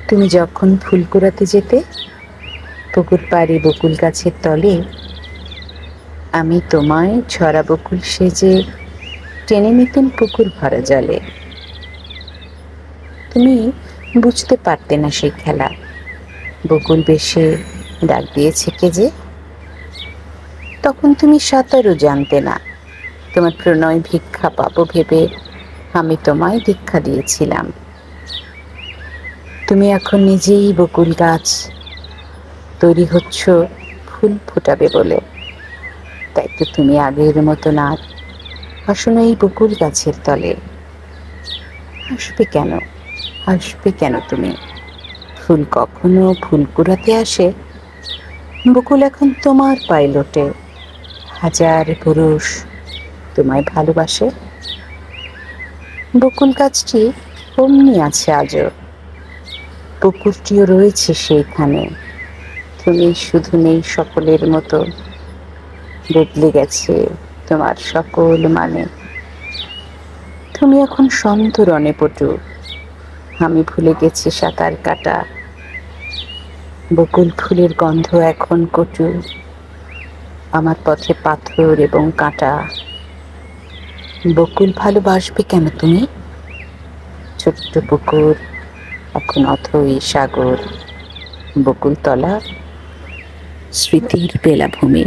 তুমি যখন ফুল কুড়াতে যেতে পুকুর পাড়ে বকুল গাছের তলে, আমি তোমায় ঝরা বকুল সেজে টেনে নিতেন পুকুর ভরা জলে। তুমি বুঝতে পারতে না সেই খেলা, বকুল বেশে ডাক দিয়েছে কে যে। তখন তুমি সাঁতারও জানতে না, তোমার প্রণয় ভিক্ষা পাবো ভেবে আমি তোমায় দীক্ষা দিয়েছিলাম। তুমি এখন নিজেই বকুল গাছ, তৈরি হচ্ছ ফুল ফোটাবে বলে। তাই তো তুমি আগের মতো না হাসো না এই বকুল গাছের তলে। হাসবে কেন, হাসবে কেন তুমি? ফুল কখনো ফুল কুড়াতে আসে, বকুল এখন তোমার পাইলটে। হাজার পুরুষ তোমায় ভালোবাসে, বকুল গাছটি অমনি আছে আজও, পুকুরটিও রয়েছে সেইখানে। তুমি শুধু নেই সকলের মতো, বদলে গেছে তোমার সকল মানে। তুমি এখন সন্তরণে পটু, আমি ভুলে গেছি সাঁতার কাটা। বকুল ফুলের গন্ধ এখন কটু, আমার পথে পাথর এবং কাঁটা। বকুল ভালোবাসবে কেন তুমি? ছোট্ট পুকুর এখন অথই সাগর, বকুলতলা স্মৃতির বেলাভূমি।